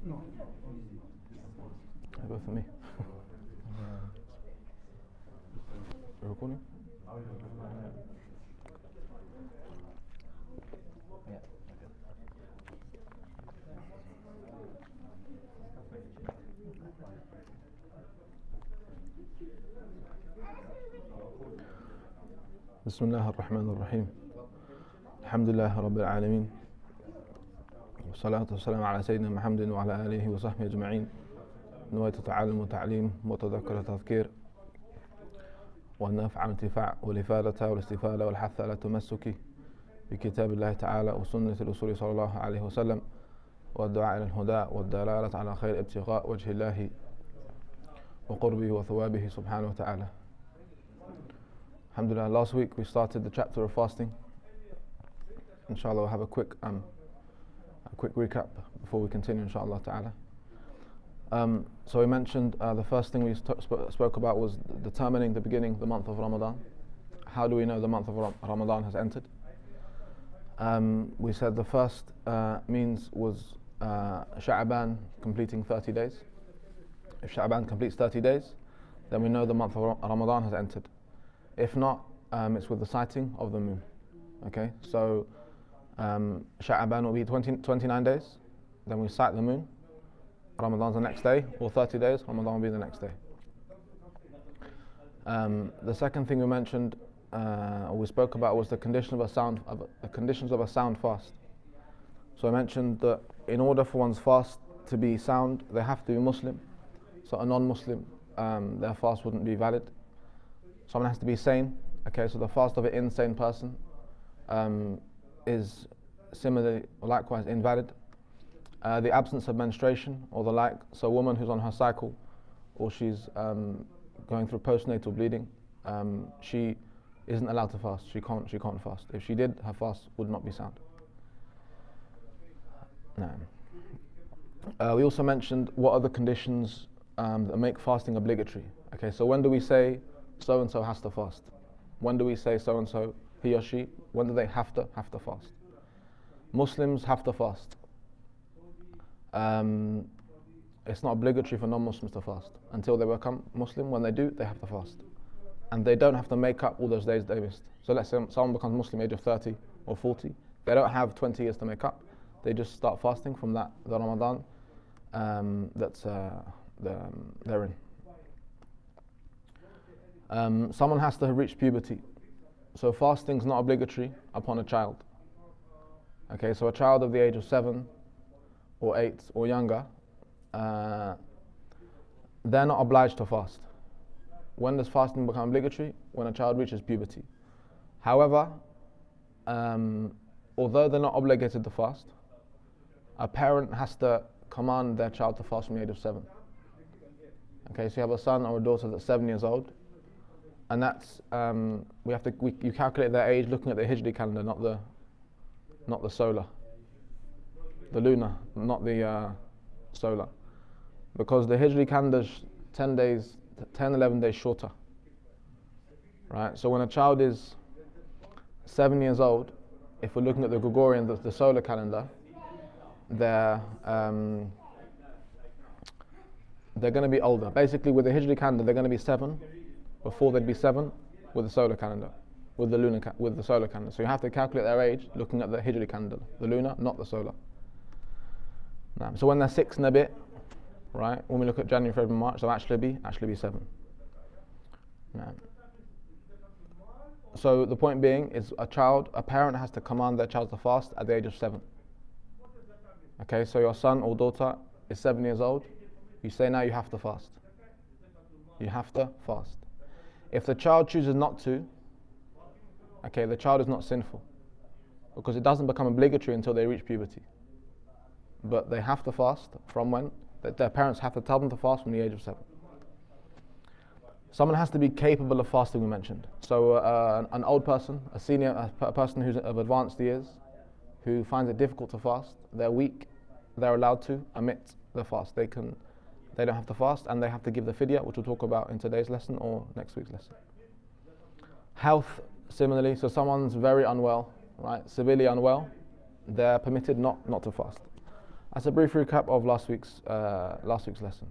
Go for me. Recording? Yeah. بسم الله الرحمن الرحيم الحمد لله رب العالمين والصلاة والسلام على سيدنا محمد وعلى آله وصحبه أجمعين. نويت تعلم وتعليم وتذكر تذكير والنفع انتفاع والإفادة والاستفادة والحث على التمسك بكتاب الله تعالى وسنة الرسول صلى الله عليه وسلم والدعاء إلى الهدى والدلالة على خير ابتغاء وجه الله وقربه وثوابه سبحانه وتعالى. Alhamdulillah, last week we started the chapter of fasting. Inshallah we'll have a quick recap before we continue, inshallah ta'ala. So we mentioned the first thing we spoke about was determining the beginning, the month of Ramadan. How do we know the month of Ramadan has entered? We said the first means was Sha'ban completing 30 days. If Sha'ban completes 30 days, then we know the month of Ramadan has entered. If not, it's with the sighting of the moon. Okay, so Sha'ban will be 29 days, then we sight the moon. Ramadan's the next day, or 30 days, Ramadan will be the next day. The second thing we mentioned, or we spoke about, was the conditions of a sound fast. So I mentioned that in order for one's fast to be sound, they have to be Muslim. So a non-Muslim, their fast wouldn't be valid. Someone has to be sane. Okay, so the fast of an insane person is similarly, likewise, invalid. The absence of menstruation or the like, so a woman who's on her cycle or she's going through postnatal bleeding, she isn't allowed to fast. She can't fast. If she did, her fast would not be sound. We also mentioned what are the conditions that make fasting obligatory. Okay, so when do we say so and so has to fast? When do we say so and so, he or she, when do they have to fast? Muslims have to fast. It's not obligatory for non-Muslims to fast until they become Muslim. When they do, they have to fast, and they don't have to make up all those days they missed. So let's say someone becomes Muslim age of 30 or 40, they don't have 20 years to make up. They just start fasting from the Ramadan they're in. Someone has to reach puberty. So fasting's not obligatory upon a child. Okay, so a child of the age of 7 or 8 or younger, they're not obliged to fast. When does fasting become obligatory? When a child reaches puberty. However, although they're not obligated to fast, a parent has to command their child to fast from the age of 7. Okay, so you have a son or a daughter that's 7 years old, and that's you calculate their age looking at the Hijri calendar, not the solar, the lunar, not the solar, because the Hijri calendar's 11 days shorter. Right. So when a child is 7 years old, if we're looking at the Gregorian, the solar calendar, they're going to be older. Basically, with the Hijri calendar, they're going to be 7 before they'd be 7 with the solar calendar, with the solar calendar. So you have to calculate their age looking at the Hijri calendar, the lunar, not the solar. So when they're 6 and a bit, right? When we look at January, February, March, they'll actually be 7. So the point being is a parent has to command their child to fast at the age of 7. Okay, so your son or daughter is 7 years old. You say now you have to fast. You have to fast. If the child chooses not to, okay, the child is not sinful, because it doesn't become obligatory until they reach puberty. But they have to fast from when? Their parents have to tell them to fast from the age of 7. Someone has to be capable of fasting, we mentioned. So an old person, a person who's of advanced years, who finds it difficult to fast, they're weak, they're allowed to omit the fast. They don't have to fast, and they have to give the fidya, which we'll talk about in today's lesson or next week's lesson. Health, similarly, so someone's very unwell, right, severely unwell, they're permitted not to fast. That's a brief recap of last week's lesson.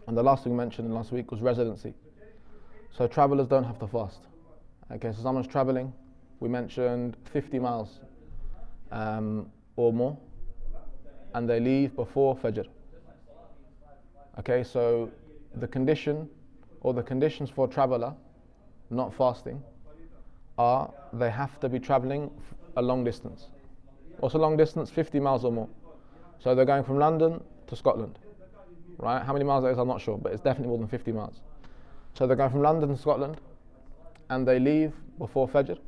And the last thing mentioned last week was residency. So travellers don't have to fast. Okay, so someone's travelling, we mentioned 50 miles or more, and they leave before Fajr. Okay, so the condition or the conditions for a traveller not fasting are they have to be travelling a long distance. What's a long distance? 50 miles or more. So they're going from London to Scotland, right? How many miles that is, I'm not sure, but it's definitely more than 50 miles. So they're going from London to Scotland, and they leave before Fajr.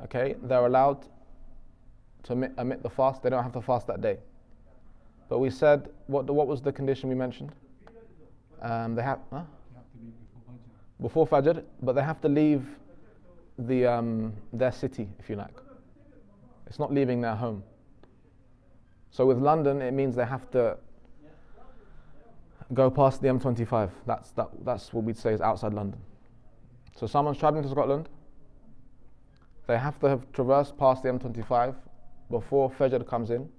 Okay, they're allowed to omit the fast. They don't have to fast that day. But we said, what was the condition we mentioned? They have You have to leave before Fajr, but they have to leave their city, if you like. It's not leaving their home. So with London, it means they have to go past the M25. That's what we'd say is outside London. So someone's travelling to Scotland, they have to have traversed past the M25 before Fajr comes in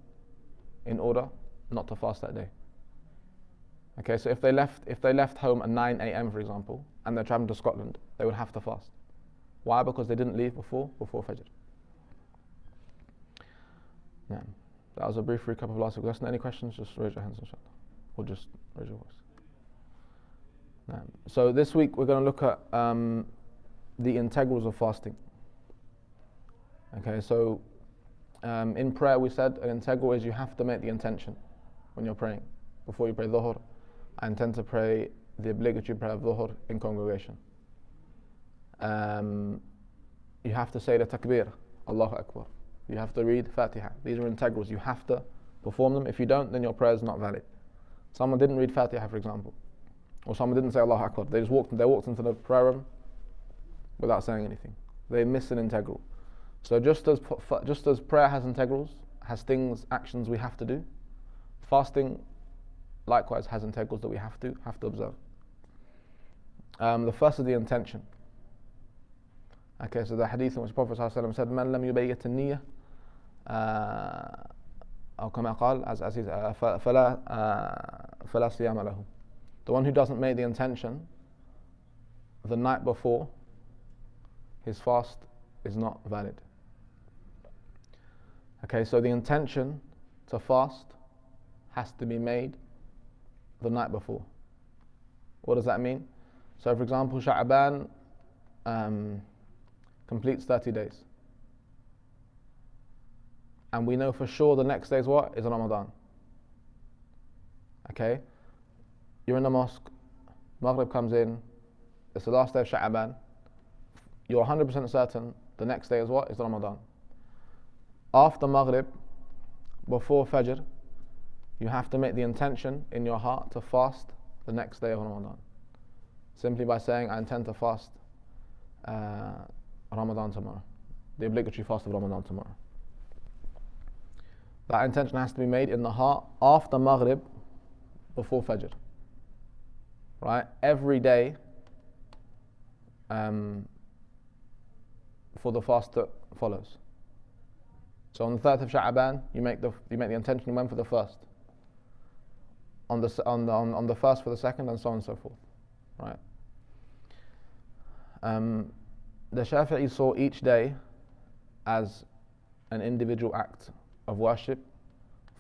order not to fast that day. Okay, so if they left home at 9 a.m. for example, and they're travelling to Scotland, they would have to fast. Why? Because they didn't leave before Fajr. Yeah. That was a brief recap of last week's lesson. Any questions? Just raise your hands, inshallah. Or just raise your voice. Yeah. So this week we're going to look at the integrals of fasting. Okay, so in prayer we said an integral is you have to make the intention when you're praying. Before you pray Dhuhr, I intend to pray the obligatory prayer of Dhuhr in congregation. You have to say the takbir, Allahu Akbar. You have to read Fatiha. These are integrals. You have to perform them. If you don't, then your prayer is not valid. Someone didn't read Fatiha, for example, or someone didn't say Allahu Akbar. They walked into the prayer room without saying anything. They missed an integral. So just as prayer has integrals, has actions we have to do, fasting likewise has integrals that we have to observe. The first is the intention. Okay, so the hadith in which Prophet ﷺ said, "Man lam yubayyit an-niyyah," or kama qal, as he said, fala siyama lahu. The one who doesn't make the intention the night before, his fast is not valid. Okay, so the intention to fast has to be made the night before. What does that mean? So for example, Sha'ban completes 30 days. And we know for sure the next day is what? Is Ramadan. Okay? You're in the mosque, Maghrib comes in, it's the last day of Sha'ban. You're 100% certain the next day is what? Is Ramadan. After Maghrib, before Fajr, you have to make the intention in your heart to fast the next day of Ramadan. Simply by saying, I intend to fast Ramadan tomorrow. The obligatory fast of Ramadan tomorrow. That intention has to be made in the heart after Maghrib, before Fajr. Right? Every day for the fast that follows. So on the 3rd of Sha'ban, you make the intention when for the first. On the first for the second, and so on and so forth. Right? The Shafi'i saw each day as an individual act of worship,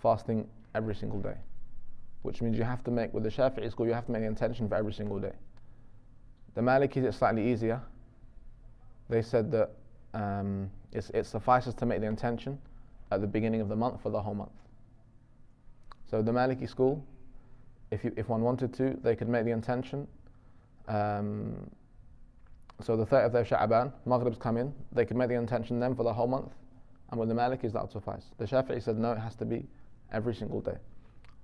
fasting every single day. Which means you have to make, with the Shafi'i school, you have to make the intention for every single day. The Malikis, it's slightly easier. They said that it suffices to make the intention at the beginning of the month for the whole month. So the Maliki school, if one wanted to, they could make the intention. So the 30th of Sha'ban, Maghrib's come in, they could make the intention then for the whole month, and with the Malikis that would suffice. The Shafi'i said no, it has to be every single day.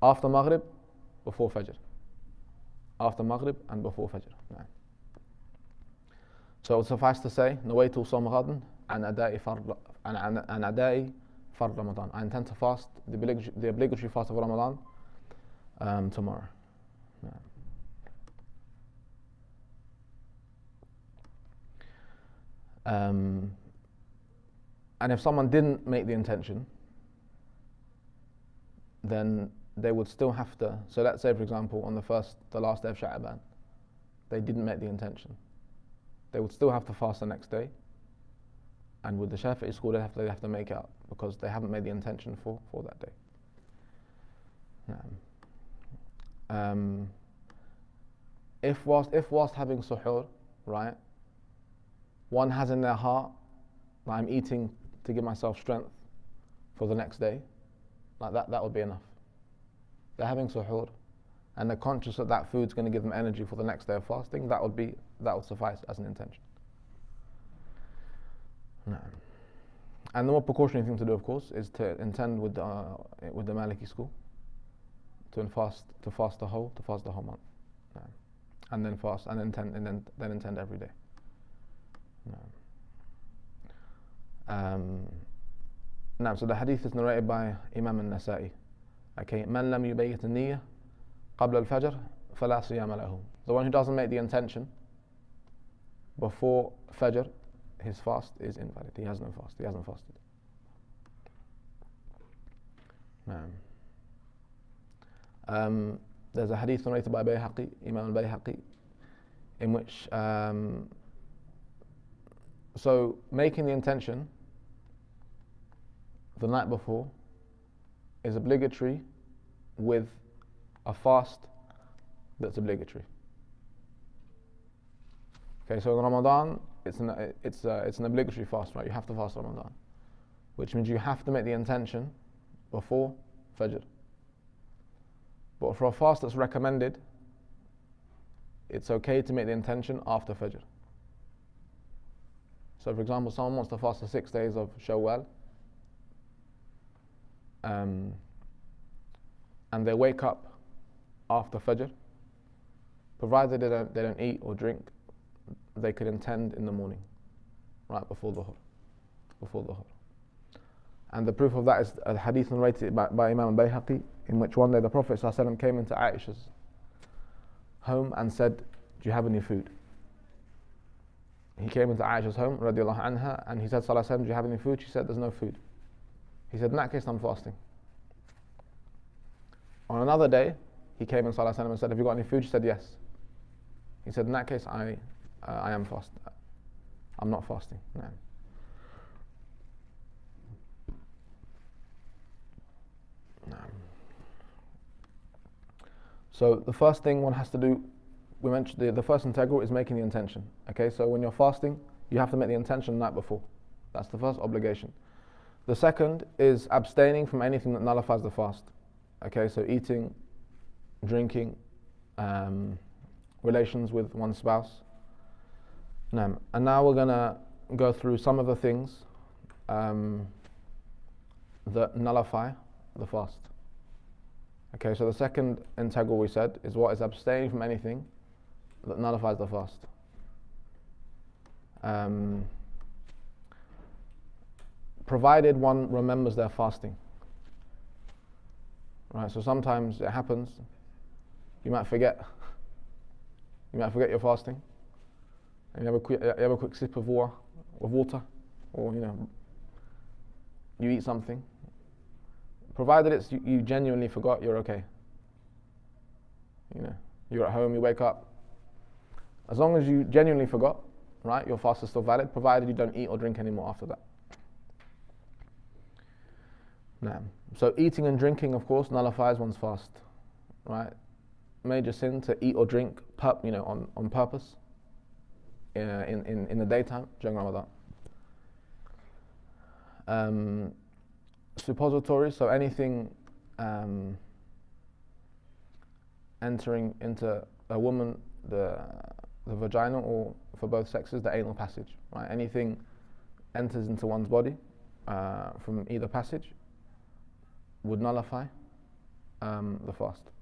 After Maghrib, before Fajr. After Maghrib and before Fajr. Yeah. So it would suffice to say, Nawaitu Sawm Ghadan an Adai Fard Ramadan. I intend to fast the obligatory fast of Ramadan tomorrow. Yeah. And if someone didn't make the intention, then they would still have to. So let's say, for example, on the last day of Sha'ban, they didn't make the intention. They would still have to fast the next day. And with the Shafi'i school, they have to make it up because they haven't made the intention for that day. If whilst having suhoor, right, one has in their heart that I'm eating to give myself strength for the next day, like that would be enough. They're having suhoor and they're conscious that that food's going to give them energy for the next day of fasting. That would suffice as an intention. And the more precautionary thing to do, of course, is to intend with the Maliki school to fast the whole month, and then fast and then intend every day. So the hadith is narrated by Imam al-Nasa'i. Okay, man lam yubayyit an-niyyah qabla al-fajr fala siyama lahu. The one who doesn't make the intention before Fajr, his fast is invalid. He has no fast. He hasn't fasted. There's a hadith narrated by Bayhaqi, Imam al-Bayhaqi, in which so making the intention the night before is obligatory with a fast that's obligatory. Okay, so in Ramadan, it's an obligatory fast, right? You have to fast Ramadan, which means you have to make the intention before Fajr. But for a fast that's recommended, it's okay to make the intention after Fajr. So for example, someone wants to fast the 6 days of Shawwal, and they wake up after Fajr, provided they don't eat or drink, they could intend in the morning, right before Dhuhr. And the proof of that is a hadith narrated by Imam al-Bayhaqi, in which one day the Prophet ﷺ came into Aisha's home and said, "Do you have any food?" He came into Aisha's home, radiallahu anha, and he said, "Sallallahu, do you have any food?" She said, "There's no food." He said, "In that case, I'm fasting." On another day, he came in Sallallahu and said, "Have you got any food?" She said, "Yes." He said, "In that case, I am fasting. I'm not fasting." No. So the first thing one has to do, we mentioned the first integral is making the intention. Okay, so when you're fasting, you have to make the intention the night before. That's the first obligation. The second is abstaining from anything that nullifies the fast. Okay, so eating, drinking, relations with one's spouse. And now we're going to go through some of the things that nullify the fast. Okay, so the second integral we said is what is abstaining from anything that nullifies the fast. Provided one remembers their fasting. Right, so sometimes it happens, you might forget you're fasting, and you have a quick sip of water, or you eat something. Provided you genuinely forgot, you're okay. You're at home, you wake up. As long as you genuinely forgot, right, your fast is still valid, provided you don't eat or drink anymore after that. So eating and drinking, of course, nullifies one's fast, right? Major sin to eat or drink, on purpose, in the daytime during Ramadan. Suppositories, so anything entering into a woman, the vagina, or for both sexes, the anal passage, right? Anything enters into one's body from either passage would nullify the fast.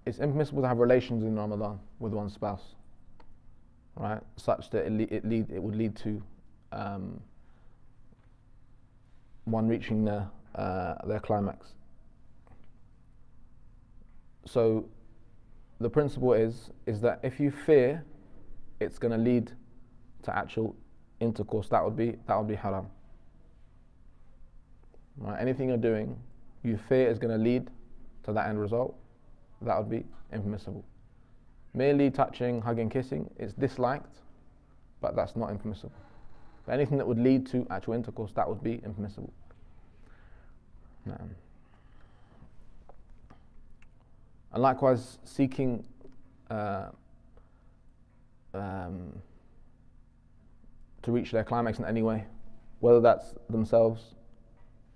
It's impermissible to have relations in Ramadan with one's spouse, right? Such that it would lead to one reaching their climax. So the principle is that if you fear it's going to lead to actual intercourse, that would be haram. Right? Anything you're doing, you fear is going to lead to that end result, that would be impermissible. Merely touching, hugging, kissing, it's disliked, but that's not impermissible. But anything that would lead to actual intercourse, that would be impermissible. And likewise, seeking to reach their climax in any way, whether that's themselves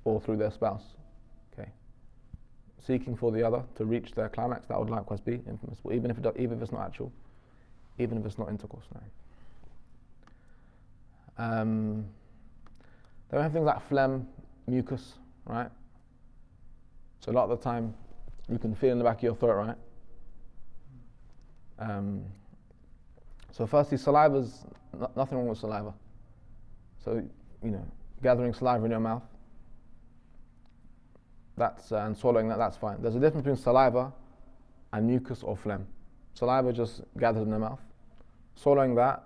or through their spouse. Okay, seeking for the other to reach their climax, that would likewise be impermissible, even if it's not actual, even if it's not intercourse. Then we have things like phlegm, mucus, right? So a lot of the time, you can feel in the back of your throat, right? So firstly, saliva's nothing wrong with saliva. So, gathering saliva in your mouth, and swallowing that's fine. There's a difference between saliva and mucus or phlegm. Saliva just gathers in the mouth. Swallowing that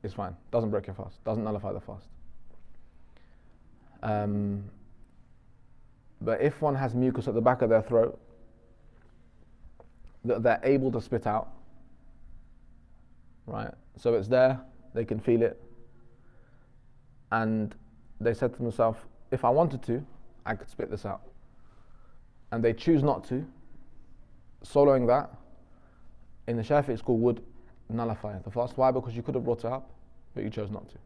is fine. Doesn't break your fast. Doesn't nullify the fast. But if one has mucus at the back of their throat that they're able to spit out, right? So it's there, they can feel it, and they said to themselves, if I wanted to, I could spit this out. And they choose not to. Swallowing that, in the Shafi'i school, would nullify the fast. Why? Because you could have brought it up, but you chose not to.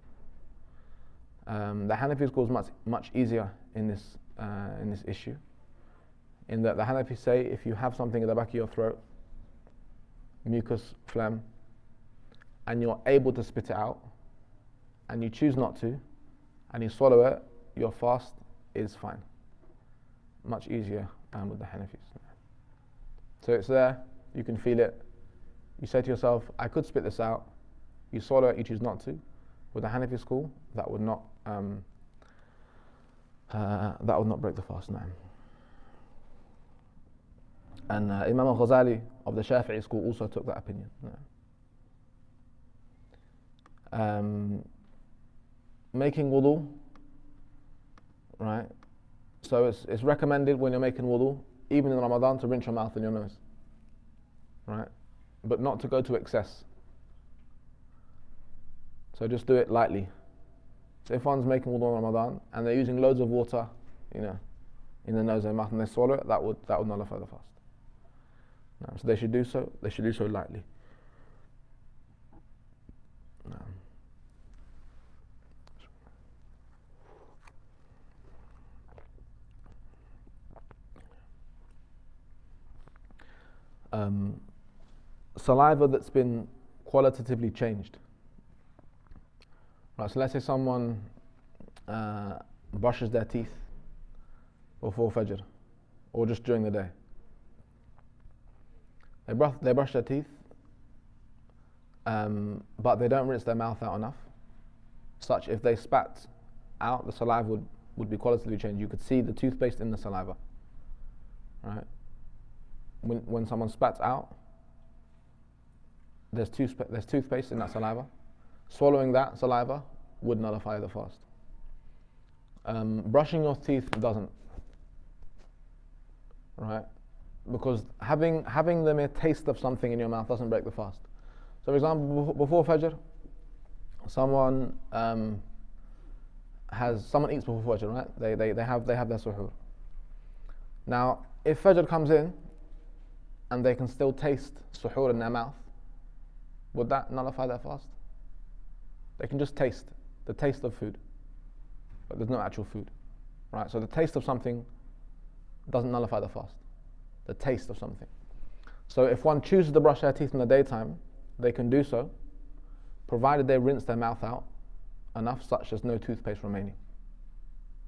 The Hanafi school is much easier in this issue, in that the Hanafi say if you have something at the back of your throat, mucus, phlegm, and you're able to spit it out, and you choose not to, and you swallow it, your fast is fine. Much easier with the Hanafis. So it's there, you can feel it. You say to yourself, I could spit this out. You swallow it, you choose not to. With the Hanafi school, that would not break the fast. No. And Imam al-Ghazali of the Shafi'i school also took that opinion. No. Making wudu, right? So it's recommended when you're making wudu, even in Ramadan, to rinse your mouth and your nose, right? But not to go to excess. So just do it lightly. So if one's making wudu in Ramadan and they're using loads of water, in the nose and mouth, and they swallow it, that would nullify the fast. No, so they should do so. They should do so lightly. No. Saliva that's been qualitatively changed. Right, so let's say someone brushes their teeth before Fajr, or just during the day. They brush their teeth, but they don't rinse their mouth out enough, such if they spat out, the saliva would be qualitatively changed. You could see the toothpaste in the saliva. Right? When someone spats out, there's toothpaste in that saliva. Swallowing that saliva would nullify the fast. Brushing your teeth doesn't, right? Because having the mere taste of something in your mouth doesn't break the fast. So, for example, before Fajr, someone eats before Fajr, right? They have their suhoor. Now, if Fajr comes in and they can still taste suhoor in their mouth, would that nullify their fast? They can just taste the taste of food, but there's no actual food, right? So the taste of something doesn't nullify the fast. The taste of something. So if one chooses to brush their teeth in the daytime, they can do so, provided they rinse their mouth out enough such as no toothpaste remaining.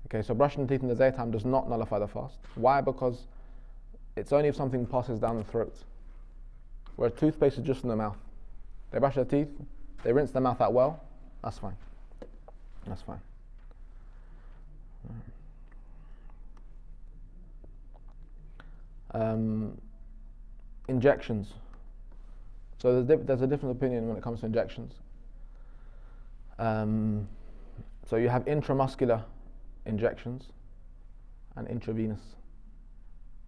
Okay, so brushing the teeth in the daytime does not nullify the fast. Why? Because it's only if something passes down the throat, where toothpaste is just in the mouth. They brush their teeth, they rinse their mouth out well, that's fine. That's fine. Injections. So there's a different opinion when it comes to injections. So you have intramuscular injections and intravenous.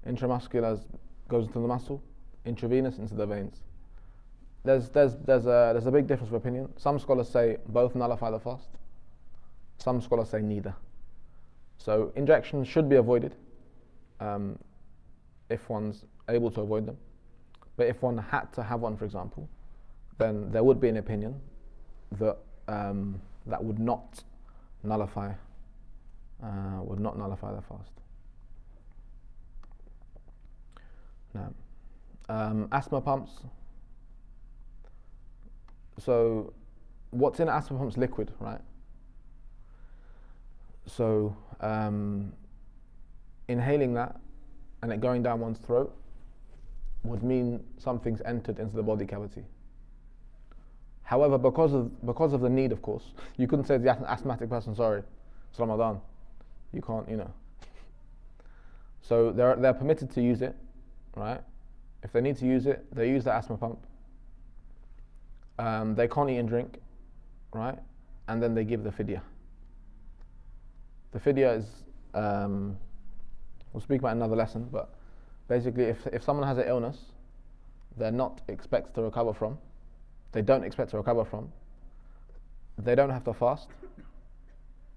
Intramuscular goes into the muscle, intravenous into the veins. There's a big difference of opinion. Some scholars say both nullify the fast. Some scholars say neither. So injections should be avoided if one's able to avoid them. But if one had to have one, for example, then there would be an opinion that that would not nullify the fast. Now, asthma pumps. So, what's in asthma pumps? Liquid, right? So, inhaling that and it going down one's throat would mean something's entered into the body cavity. However, because of the need, of course, you couldn't say to the asthmatic person, sorry, it's Ramadan. You can't, So they're permitted to use it, right? If they need to use it, they use the asthma pump. They can't eat and drink, right? And then they give the fidya. The fidya is, we'll speak about another lesson, but basically if someone has an illness they're not expected to recover from, they don't expect to recover from, they don't have to fast,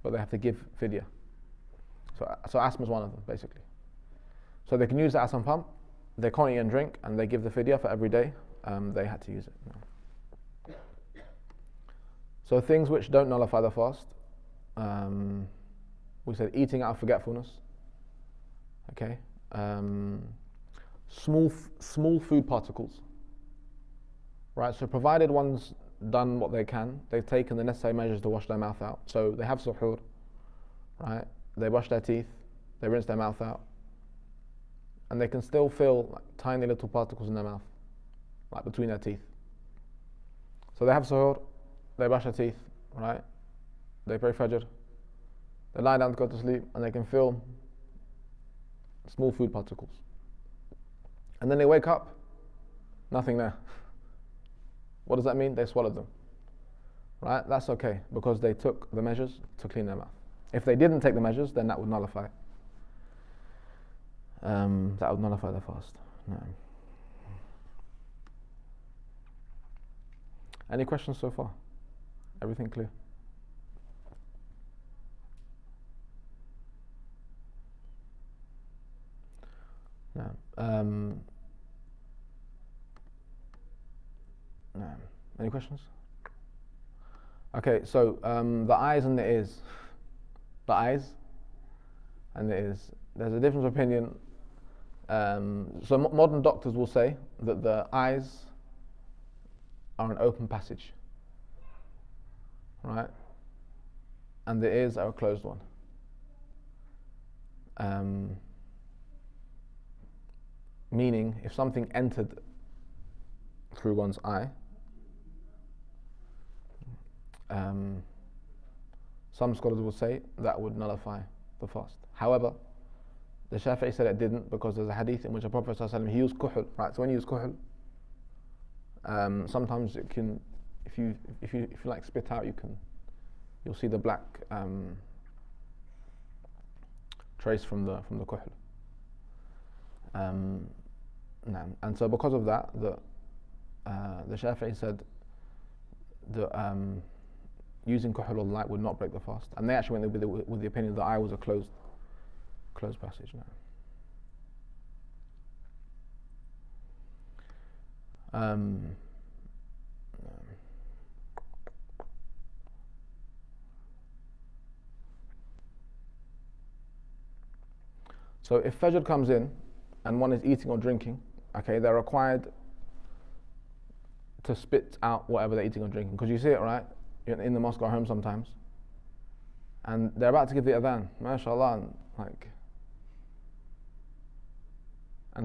but they have to give fidya. So asthma is one of them, basically. So they can use the asthma pump, they can't eat and drink, and they give the fidya for every day they had to use it. No. So things which don't nullify the fast, we said eating out of forgetfulness, okay, small food particles, right? So provided one's done what they can, they've taken the necessary measures to wash their mouth out. So they have suhoor, right? They brush their teeth, they rinse their mouth out, and they can still feel like tiny little particles in their mouth, like between their teeth. So they have suhoor, they brush their teeth, right? They pray fajr, they lie down to go to sleep, and they can feel small food particles. And then they wake up, nothing there. What does that mean? They swallowed them, right? That's okay, because they took the measures to clean their mouth. If they didn't take the measures, then that would nullify. That would nullify the fast. No. Any questions so far? Everything clear? No. No. Any questions? Okay, so the eyes and the ears. The eyes and the ears. There's a difference of opinion. So modern doctors will say that the eyes are an open passage, right? And the ears are a closed one. Meaning, if something entered through one's eye, some scholars will say that would nullify the fast. However, the Shafi'i said it didn't, because there's a hadith in which the Prophet ﷺ, he used kuhl, right? So when you use kuhl, sometimes it can, if you like spit out, you'll see the black trace from the kuhl. And so because of that, the Shafi'i said that using kuhl or light would not break the fast, and they actually went with the opinion that the eye was a closed passage. So if Fajr comes in and one is eating or drinking, okay, they're required to spit out whatever they're eating or drinking, because you see it, right? You're in the mosque or home sometimes, and they're about to give the adhan, mashallah, and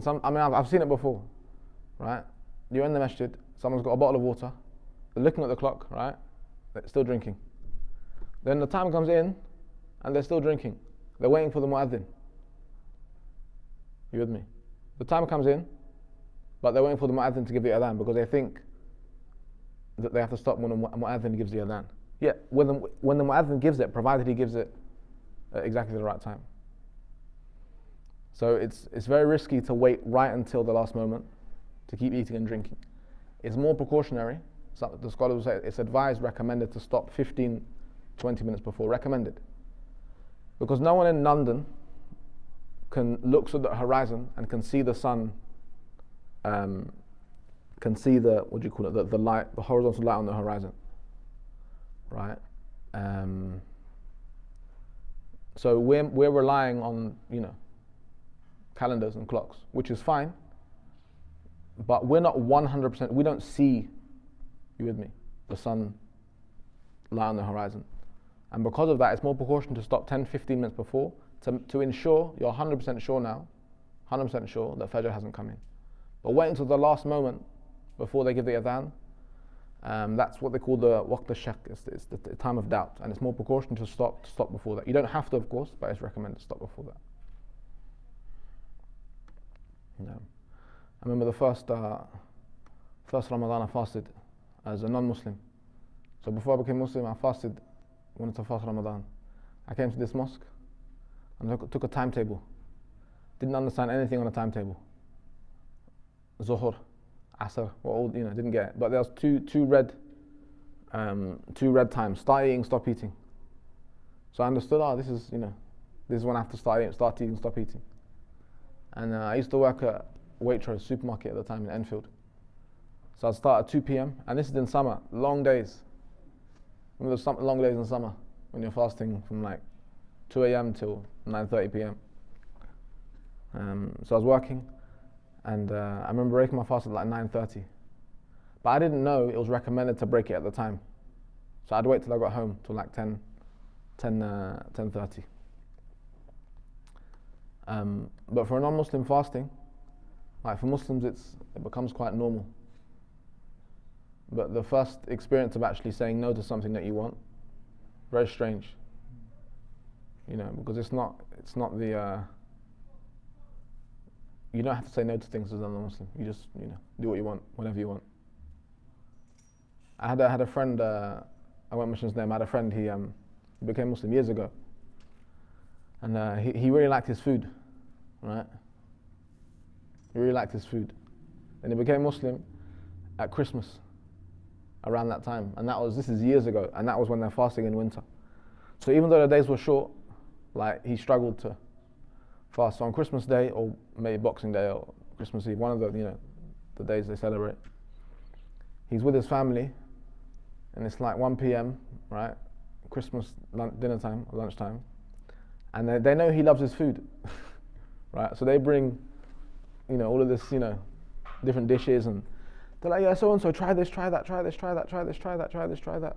I've seen it before, right? You're in the masjid, someone's got a bottle of water, they're looking at the clock, right? They're still drinking. Then the time comes in, and they're still drinking. They're waiting for the mu'adhin. You with me? The time comes in, but they're waiting for the mu'adhin to give the adhan, because they think that they have to stop when the mu'adhin gives the adhan. Yeah, when the mu'adhin gives it, provided he gives it at exactly the right time. So it's very risky to wait right until the last moment to keep eating and drinking. It's more precautionary. So the scholars will say it's advised, recommended to stop 15, 20 minutes before, recommended. Because no one in London can look at the horizon and can see the sun, can see the, what do you call it, the light, the horizontal light on the horizon, right? So we're relying on, calendars and clocks, which is fine, but we're not 100%, we don't see, you with me, the sun lie on the horizon. And because of that, it's more precaution to stop 10, 15 minutes before to ensure you're 100% sure now, 100% sure that Fajr hasn't come in. But wait until the last moment before they give the adhan, that's what they call the waqt al-shak, it's the time of doubt, and it's more precaution to stop before that. You don't have to, of course, but it's recommended to stop before that. No. I remember the first Ramadan I fasted as a non-Muslim. So before I became Muslim, I wanted to fast Ramadan. I came to this mosque and took a timetable. Didn't understand anything on a timetable. Dhuhr, Asr, didn't get it. But there was two red times: start eating, stop eating. So I understood. This is when I have to start eating, stop eating. And I used to work at Waitrose supermarket at the time in Enfield. So I'd start at 2 p.m. and this is in summer, long days. Remember the long days in summer when you're fasting from like 2 a.m. till 9:30 p.m. So I was working, and I remember breaking my fast at like 9:30. But I didn't know it was recommended to break it at the time. So I'd wait till I got home till like 10:30. But for a non-Muslim fasting, like for Muslims it becomes quite normal. But the first experience of actually saying no to something that you want, very strange. Because it's not the you don't have to say no to things as a non-Muslim. You just do what you want whenever you want. I had a friend, I won't mention his name. I had a friend, he became Muslim years ago, and he really liked his food, right? He really liked his food. Then he became Muslim at Christmas, around that time, and this is years ago, and that was when they're fasting in winter. So even though the days were short, like he struggled to fast. So on Christmas Day, or maybe Boxing Day or Christmas Eve, one of the days they celebrate, he's with his family, and it's like 1 p.m. right, Christmas dinner time or lunchtime, and they know he loves his food, right? So they bring, all of this, different dishes, and they're like, yeah, so and so, try this, try that, try this, try that, try this, try that, try this, try that.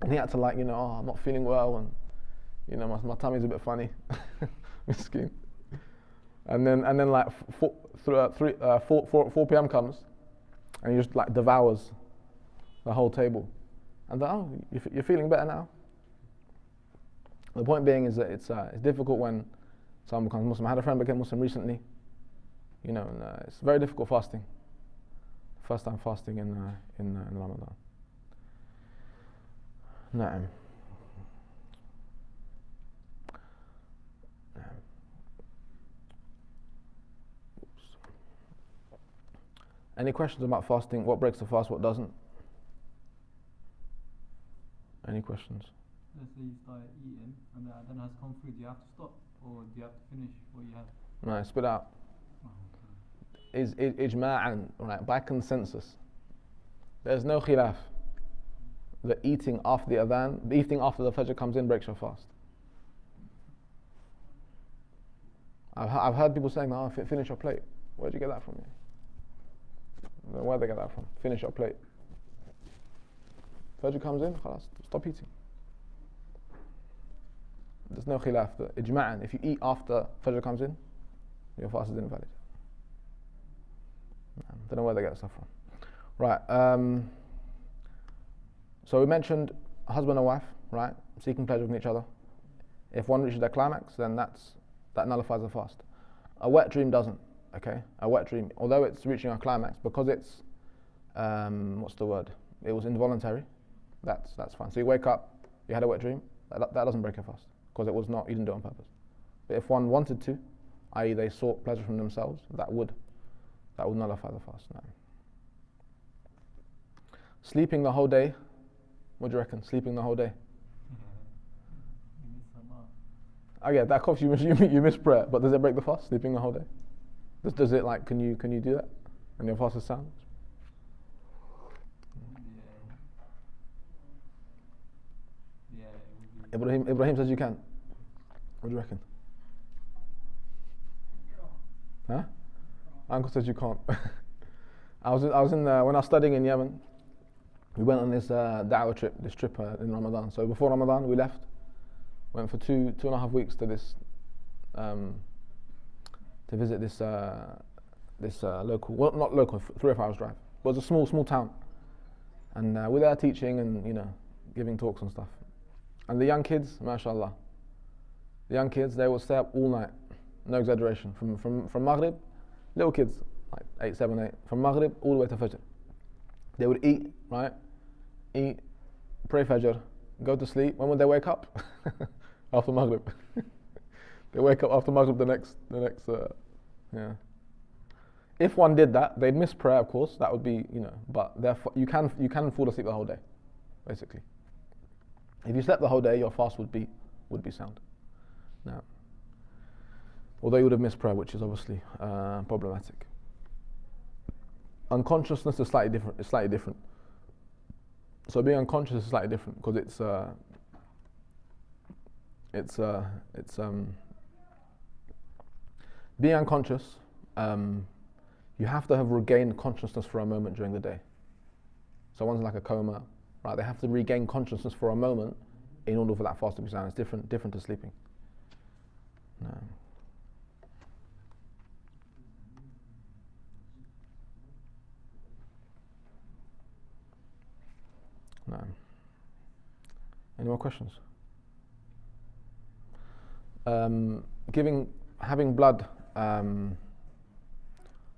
And he had to I'm not feeling well, and my tummy's a bit funny, miskin. And then like 4 p.m. comes, and he just like devours the whole table. And then, you're feeling better now. The point being is that it's difficult when someone becomes Muslim. I had a friend became Muslim recently, and it's very difficult fasting. First time fasting in Ramadan. Na'am. Any questions about fasting? What breaks the fast, what doesn't? Any questions? Let's say you start eating and then has come food, do you have to stop or do you have to finish what you have? No, spit out. Is ijma'an, right, by consensus. There's no khilaf that eating after the adhan, eating after the fajr comes in breaks your fast. I've heard people saying, finish your plate. Where'd you get that from? Where'd they get that from? Finish your plate. Fajr comes in, khalas, stop eating. There's no khilaf that ijma'an, if you eat after fajr comes in, your fast is invalid. Don't know where they get stuff from. Right. So we mentioned husband and wife, right, seeking pleasure from each other. If one reaches their climax, then that nullifies the fast. A wet dream doesn't. Okay. A wet dream, although it's reaching a climax, because it's it was involuntary, that's fine. So you wake up, you had a wet dream, that doesn't break your fast because it was not, you didn't do it on purpose. But if one wanted to, i.e. they sought pleasure from themselves, that would nullify the fast. No. Sleeping the whole day, what do you reckon? Sleeping the whole day? Oh yeah, that course you miss prayer, but does it break the fast? Sleeping the whole day? Does it like? Can you do that? And your fast is sound? Yeah. Ibrahim says you can. What do you reckon? Huh? Uncle says you can't. I was in when I was studying in Yemen. We went on this da'wah trip, in Ramadan. So before Ramadan, we left. Went for 2.5 weeks to this to visit this local, well, not local, 3 or 4 hours drive. It was a small town, and we're there teaching and giving talks and stuff. And the young kids, mashallah, they will stay up all night, no exaggeration, from Maghrib, little kids like 8, 7, 8, from Maghrib all the way to Fajr. They would eat, pray Fajr, go to sleep. When would they wake up? After Maghrib. They wake up after Maghrib the next. If one did that, they'd miss prayer, of course. That would be, but you can fall asleep the whole day, basically. If you slept the whole day, your fast would be sound. Now, although you would have missed prayer, which is obviously problematic. Unconsciousness is slightly different. So being unconscious is slightly different because being unconscious. You have to have regained consciousness for a moment during the day. So one's like a coma, right? They have to regain consciousness for a moment in order for that fast to be sound. It's different to sleeping. No. No. Any more questions? Having blood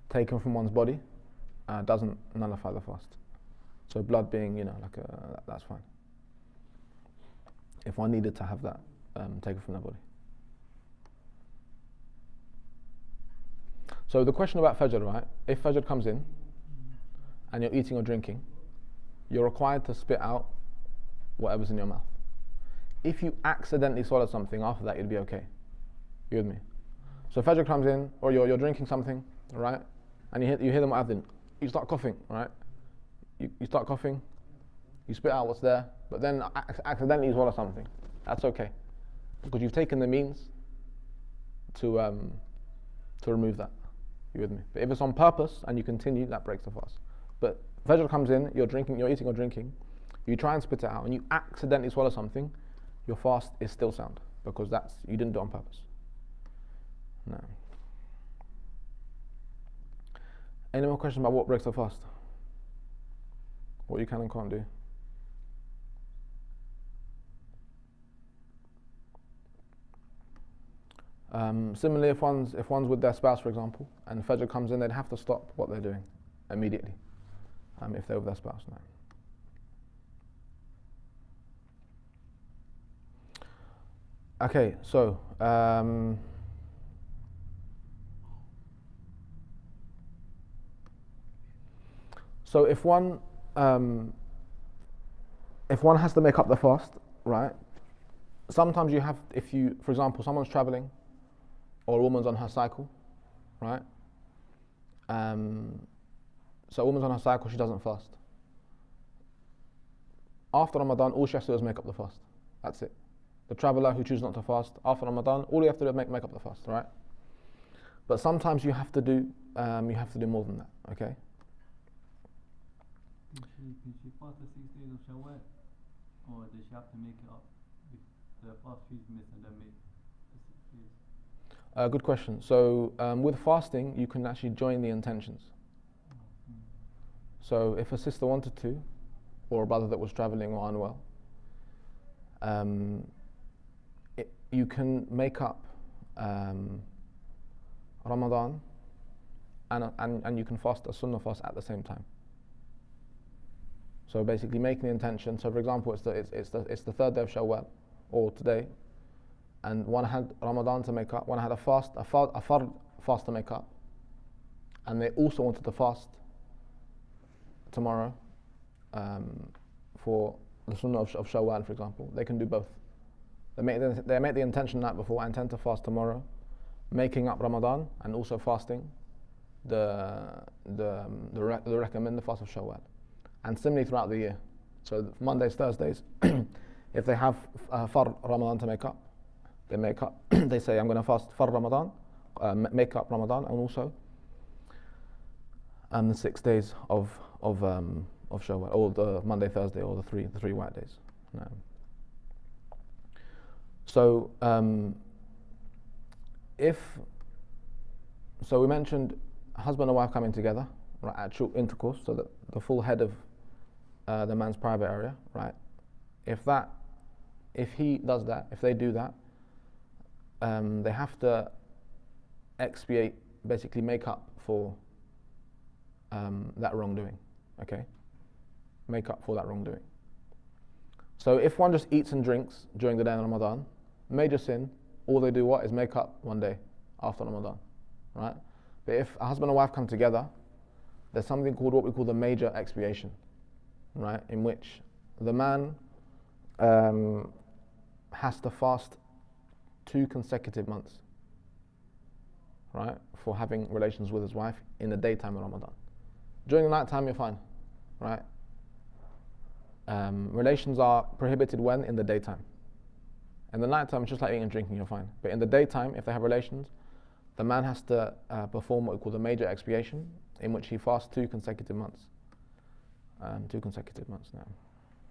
taken from one's body doesn't nullify the fast. So blood being, that's fine. If one needed to have that taken from their body. So the question about Fajr, right? If Fajr comes in and you're eating or drinking, you're required to spit out whatever's in your mouth. If you accidentally swallow something after that, you'd be okay. You with me? So Fajr comes in, or you're drinking something, right? And you hear the mu'adhin. You start coughing, right? You start coughing, you spit out what's there, but then accidentally you swallow something. That's okay, because you've taken the means to remove that. You with me? But if it's on purpose and you continue, that breaks the fast. But Fajr comes in, you're eating or drinking, you try and spit it out, and you accidentally swallow something, your fast is still sound, because you didn't do it on purpose. No. Any more questions about what breaks the fast? What you can and can't do? Similarly, if one's with their spouse, for example, and Fajr comes in, they'd have to stop what they're doing immediately. If they're with their spouse, no. Okay, so if one has to make up the fast, right? Sometimes for example, someone's traveling, or a woman's on her cycle, right? So a woman's on her cycle, she doesn't fast. After Ramadan, all she has to do is make up the fast. That's it. The traveller who chooses not to fast, after Ramadan, all you have to do is make up the fast, right? But sometimes you have to do more than that, okay? Can she fast the 6 days of Shawwal, or does she have to make it up if the fast she's missed and then make the 6 days? Good question. So with fasting, you can actually join the intentions. So if a sister wanted to, or a brother that was traveling or unwell, you can make up Ramadan and you can fast a sunnah fast at the same time. So basically making the intention. So for example, it's the third day of Shawwal, or today, and one had Ramadan to make up, one had a fard fast to make up, and they also wanted to fast tomorrow for the Sunnah of Shawwal, for example. They can do both. They make the intention the night before, I intend to fast tomorrow, making up Ramadan and also fasting the recommended fast of Shawwal. And similarly throughout the year. So Mondays, Thursdays, if they have fard Ramadan to make up, they make up. They say, I'm going to fast fard Ramadan, make up Ramadan, and also the 6 days of Shawwal, or the Monday, Thursday, or the three white days. No. So we mentioned husband and wife coming together, right, actual intercourse, so that the full head of the man's private area, right? If he does that, if they do that, they have to expiate, basically make up for that wrongdoing. Okay, make up for that wrongdoing. So if one just eats and drinks during the day in Ramadan, major sin, all they do is make up one day after Ramadan, right? But if a husband and wife come together, there's something called what we call the major expiation, right? In which the man has to fast 2 consecutive months, right, for having relations with his wife in the daytime of Ramadan. During the night time, you're fine, right? Relations are prohibited when? In the daytime. In the night time, it's just like eating and drinking, you're fine. But in the daytime, if they have relations, the man has to perform what we call the major expiation, in which he fasts 2 consecutive months. 2 consecutive months now.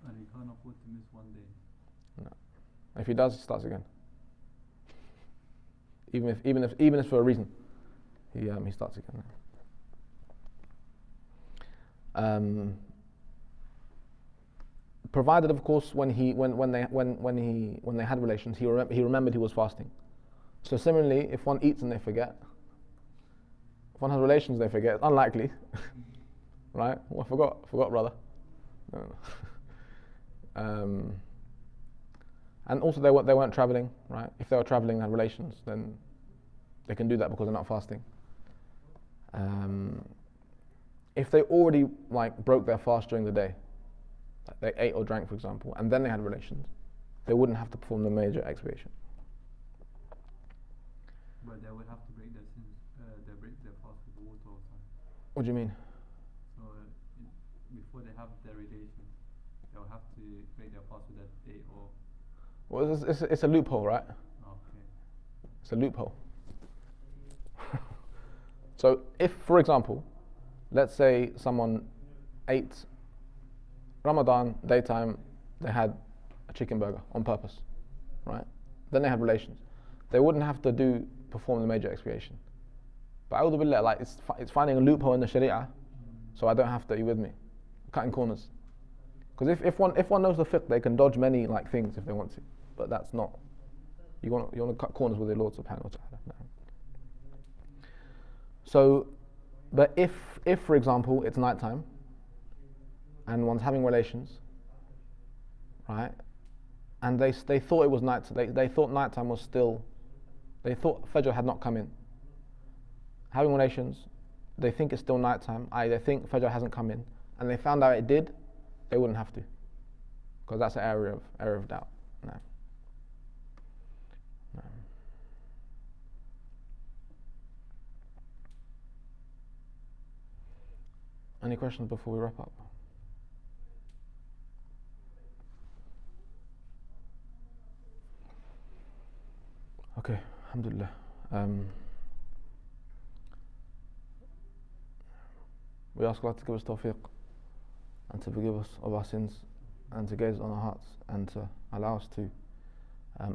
And he can't afford to miss one day. No. If he does, he starts again. Even if for a reason, he starts again. Provided, of course, when they had relations, he remembered he was fasting. So similarly, if one eats and they forget, if one has relations and they forget, it's unlikely, right? Well, I forgot, brother. No. And also they weren't traveling, right? If they were traveling and had relations, then they can do that because they're not fasting. If they already broke their fast during the day, like they ate or drank, for example, and then they had relations, they wouldn't have to perform the major expiation. But they would have to break their sins. They break their fast with the water all the time. What do you mean? So before they have their relations, they'll have to break their fast with that day or. Well, it's a loophole, right? Okay. It's a loophole. So if, for example, let's say someone ate Ramadan daytime, they had a chicken burger on purpose, right? Then they had relations. They wouldn't have to perform the major expiation. But a'udhu billah, it's finding a loophole in the Sharia, so I don't have to. Are you with me? Cutting corners. Because if one knows the fiqh, they can dodge many things if they want to. But that's not. You want to cut corners with your Lord subhanahu wa ta'ala. No. So, but if for example it's nighttime and one's having relations, right? And they thought it was night. They thought nighttime was still. They thought Fajr had not come in. Having relations, they think it's still nighttime. They think Fajr hasn't come in, and they found out it did. They wouldn't have to, because that's an area of doubt. No. No. Any questions before we wrap up? Okay, alhamdulillah. We ask Allah to give us tawfiq and to forgive us of our sins and to gaze on our hearts and to allow us to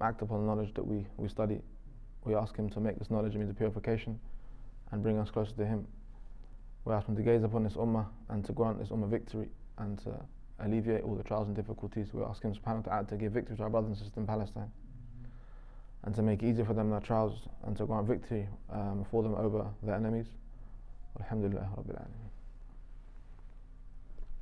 act upon the knowledge that we study. We ask Him to make this knowledge a means of purification and bring us closer to Him. We ask Him to gaze upon this ummah and to grant this ummah victory and to alleviate all the trials and difficulties. We ask Him subhanahu wa ta'ala to give victory to our brothers and sisters in Palestine and to make it easier for them their trials and to grant victory for them over their enemies. Alhamdulillah Rabbil Alameen.